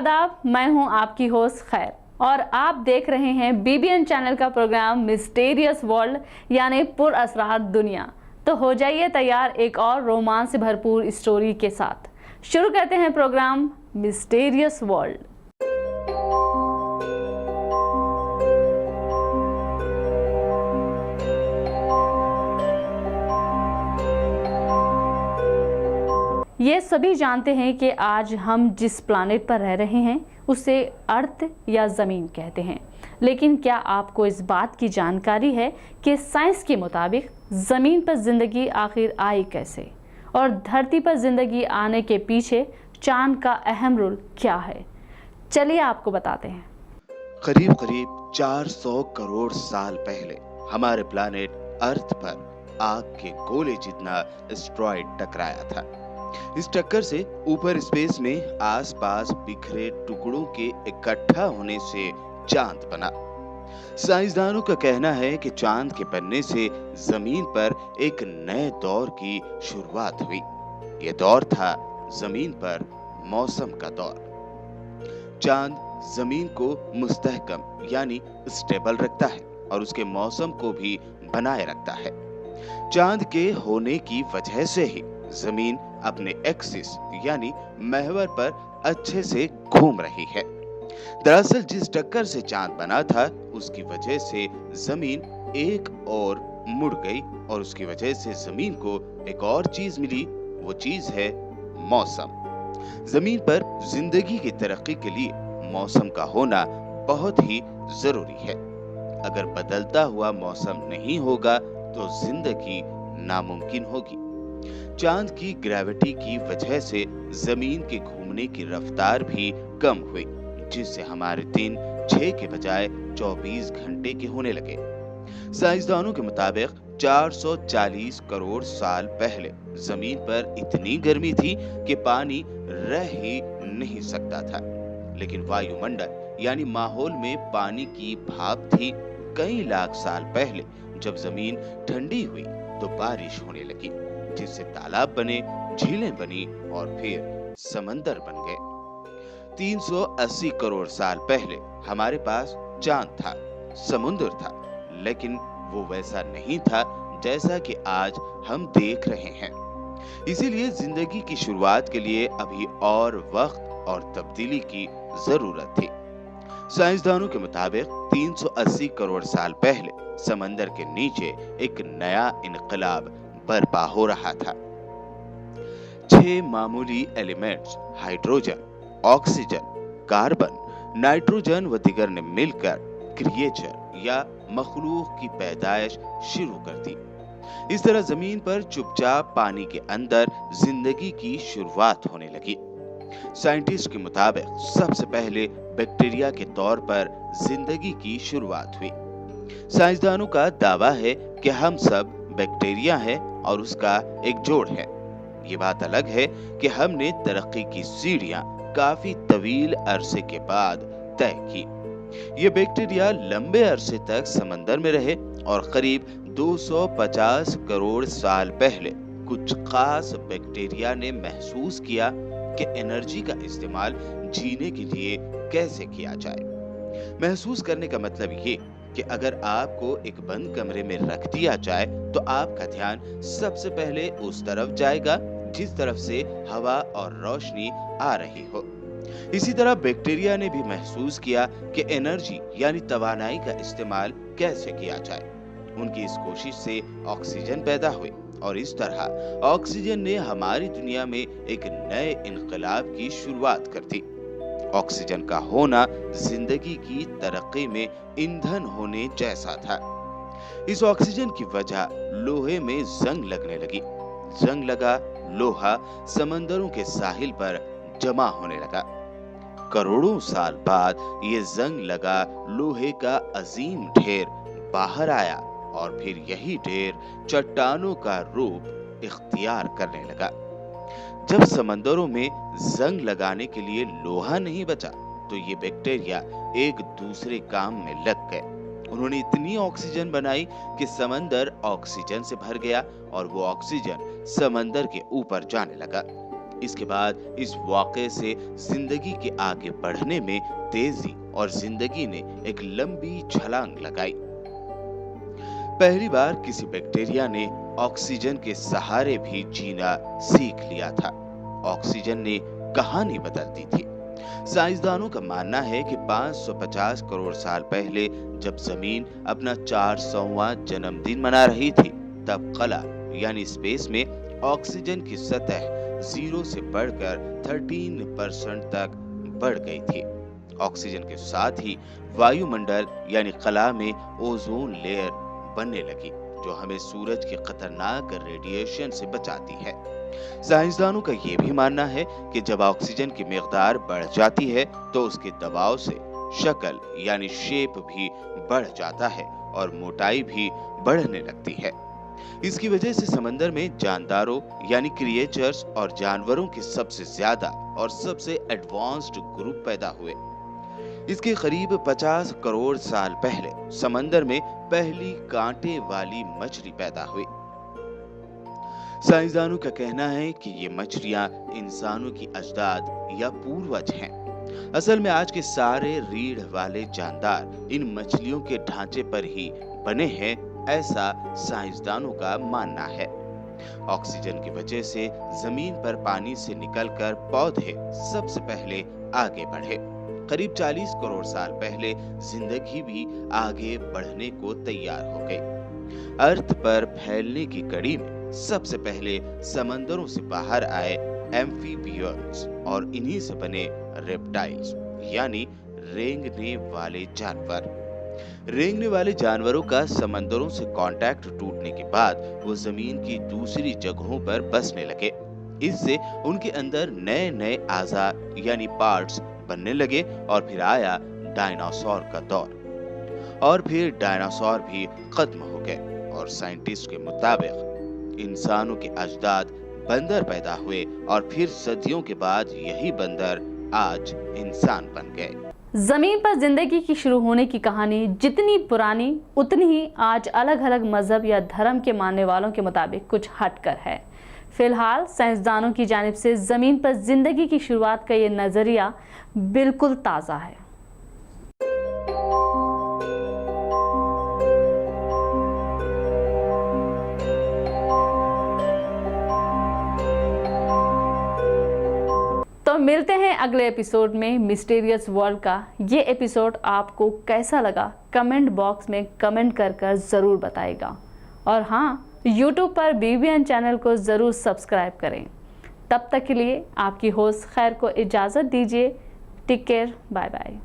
आदाब, मैं हूं आपकी होस्ट खैर और आप देख रहे हैं बीबीएन चैनल का प्रोग्राम मिस्टीरियस वर्ल्ड यानी पुरअसरार दुनिया। तो हो जाइए तैयार एक और रोमांच से भरपूर स्टोरी के साथ। शुरू करते हैं प्रोग्राम मिस्टीरियस वर्ल्ड। ये सभी जानते हैं कि आज हम जिस प्लानेट पर रह रहे हैं उसे अर्थ या ज़मीन कहते हैं, लेकिन क्या आपको इस बात की जानकारी है कि साइंस के मुताबिक ज़मीन पर ज़िंदगी आखिर आई कैसे और धरती पर ज़िंदगी आने के पीछे चांद का अहम रोल क्या है? चलिए आपको बताते हैं। करीब करीब 400 करोड़ साल पहले हमारे प्लानेट अर्थ पर आग के गोले जितना एस्टेरॉयड टकराया था। इस टक्कर से ऊपर स्पेस में आसपास बिखरे टुकड़ों के इकट्ठा होने से चांद बना। साइंसदानों का कहना है कि चांद के बनने से जमीन पर एक नए दौर की शुरुआत हुई। यह दौर था जमीन पर मौसम का दौर। चांद जमीन को मुस्तहकम यानी स्टेबल रखता है और उसके मौसम को भी बनाए रखता है। चांद के होने की वजह से ही जमीन अपने एक्सिस यानी महवर पर अच्छे से घूम रही है। दरअसल जिस टक्कर से चांद बना था उसकी वजह से जमीन एक और मुड़ गई और उसकी वजह से जमीन को एक और चीज मिली, वो चीज है मौसम। जमीन पर जिंदगी की तरक्की के लिए मौसम का होना बहुत ही जरूरी है। अगर बदलता हुआ मौसम नहीं होगा तो जिंदगी नामुमकिन होगी। चांद की ग्रेविटी की वजह से जमीन के घूमने की रफ्तार भी कम हुई, जिससे हमारे दिन 6 के बजाय 24 घंटे के होने लगे। साइंसदानों के मुताबिक 440 करोड़ साल पहले जमीन पर इतनी गर्मी थी कि पानी रह ही नहीं सकता था, लेकिन वायुमंडल यानी माहौल में पानी की भाप थी। कई लाख साल पहले जब जमीन ठंडी हुई तो बारिश होने लगी, जिससे तालाब बने, झीलें बनी और फिर समंदर बन गए। 380 करोड़ साल पहले हमारे पास चांद था, समुद्र था, लेकिन वो वैसा नहीं था जैसा कि आज हम देख रहे हैं। इसीलिए जिंदगी की शुरुआत के लिए अभी और वक्त और तब्दीली की जरूरत थी। साइंसदानों के मुताबिक 380 करोड़ साल पहले समंदर के नीचे एक नया इनकलाब बर्पा हो रहा था। 6 मामूली elements hydrogen, oxygen, carbon, nitrogen व दीगर ने मिलकर क्रिएचर या मखलूक की पैदाइश शुरू कर दी। इस तरह जमीन पर चुपचाप पानी के अंदर जिंदगी की शुरुआत होने लगी। साइंटिस्ट के मुताबिक सबसे पहले बैक्टीरिया के तौर पर जिंदगी की शुरुआत हुई। साइंसदानों का दावा है कि हम सब बैक्टीरिया है और उसका एक जोड़ है। ये बात अलग है कि हमने तरक्की की सीढ़ियां काफी तवील अरसे के बाद तय की। ये बैक्टीरिया लंबे अरसे तक समंदर में रहे और करीब 250 करोड़ साल पहले कुछ खास बैक्टीरिया ने महसूस किया कि एनर्जी का इस्तेमाल जीने के लिए कैसे किया जाए। महसूस करने का मतलब ये कि अगर आपको एक बंद कमरे में रख दिया जाए तो आपका ध्यान सबसे पहले उस तरफ जाएगा जिस तरफ से हवा और रोशनी आ रही हो। इसी तरह बैक्टीरिया ने भी महसूस किया कि एनर्जी यानी तवानाई का इस्तेमाल कैसे किया जाए। उनकी इस कोशिश से ऑक्सीजन पैदा हुई और इस तरह ऑक्सीजन ने हमारी दुनिया में एक नए इनकलाब की शुरुआत कर दी। ऑक्सीजन का होना जिंदगी की तरक्की में ईंधन होने जैसा था। इस ऑक्सीजन की वजह लोहे में जंग लगने लगी। जंग लगा लोहा समंदरों के साहिल पर जमा होने लगा। करोड़ों साल बाद ये जंग लगा लोहे का अजीम ढेर बाहर आया और फिर यही ढेर चट्टानों का रूप इख्तियार करने लगा। जब समंदरों में जंग लगाने के लिए लोहा नहीं बचा तो ये बैक्टीरिया एक दूसरे काम में लग गए। उन्होंने इतनी ऑक्सीजन बनाई कि समंदर ऑक्सीजन से भर गया और वो ऑक्सीजन समंदर के ऊपर जाने लगा। इसके बाद इस वाक़े से जिंदगी के आगे बढ़ने में तेजी और जिंदगी ने एक लंबी छलांग लगाई। पहली बार किसी बैक्टीरिया ने ऑक्सीजन के सहारे भी जीना सीख लिया था। ऑक्सीजन ने कहानी बदल दी थी। साइंसदानों का मानना है कि 550 करोड़ साल पहले जब जमीन अपना 400वां जन्मदिन मना रही थी, तब कला यानी स्पेस में ऑक्सीजन की सतह 0 से बढ़कर 13% तक बढ़ गई थी। ऑक्सीजन के साथ ही वायुमंडल यानी कला में ओजोन लेयर बनने लगी, जो हमें सूरज के खतरनाक रेडिएशन से बचाती है। साइंसदानों का यह भी मानना है कि जब ऑक्सीजन की मिकदार बढ़ जाती है तो उसके दबाव से शक्ल यानी शेप भी बढ़ जाता है और मोटाई भी बढ़ने लगती है। इसकी वजह से समंदर में जानदारों यानी क्रिएचर्स और जानवरों के सबसे ज्यादा और सबसे एडवांस्ड ग्रुप पैदा हुए। इसके करीब 50 करोड़ साल पहले समंदर में पहली कांटे वाली मछली पैदा हुई। साइंसदानों का कहना है कि ये मछलियां इंसानों की अजदाद या पूर्वज हैं। असल में आज के सारे रीढ़ वाले जानदार इन मछलियों के ढांचे पर ही बने हैं, ऐसा साइंसदानों का मानना है। ऑक्सीजन की वजह से जमीन पर पानी से निकलकर पौधे सबसे पहले आगे बढ़े। करीब 40 करोड़ साल पहले जिंदगी भी आगे बढ़ने को तैयार हो गई। अर्थ पर फैलने की कड़ी में सबसे पहले समंदरों से बाहर आए एम्फीबियंस और इन्हीं से बने रेप्टाइल्स यानी रेंगने वाले जानवर। रेंगने वाले जानवरों का समंदरों से कांटेक्ट टूटने के बाद वो जमीन की दूसरी जगहों पर बसने लगे। इससे उनके अंदर नए नए आज़ा यानी पार्ट्स बनने लगे और फिर आया डायनासोर का दौर। और फिर डायनासोर भी खत्म हो गए और साइंटिस्ट के मुताबिक इंसानों के अजदाद बंदर पैदा हुए और फिर सदियों के बाद यही बंदर आज इंसान बन गए। जमीन पर जिंदगी की शुरू होने की कहानी जितनी पुरानी उतनी ही आज अलग अलग मजहब या धर्म के मानने वालों के मुताबिक कुछ हटकर है। फिलहाल साइंसदानों की जानिब से जमीन पर जिंदगी की शुरुआत का ये नजरिया बिल्कुल ताज़ा है। तो मिलते हैं अगले एपिसोड में मिस्टीरियस वर्ल्ड का। ये एपिसोड आपको कैसा लगा कमेंट बॉक्स में कमेंट कर ज़रूर बताएगा। और हाँ, YouTube पर BBN चैनल को ज़रूर सब्सक्राइब करें। तब तक के लिए आपकी होस्ट खैर को इजाज़त दीजिए। Take care, bye bye.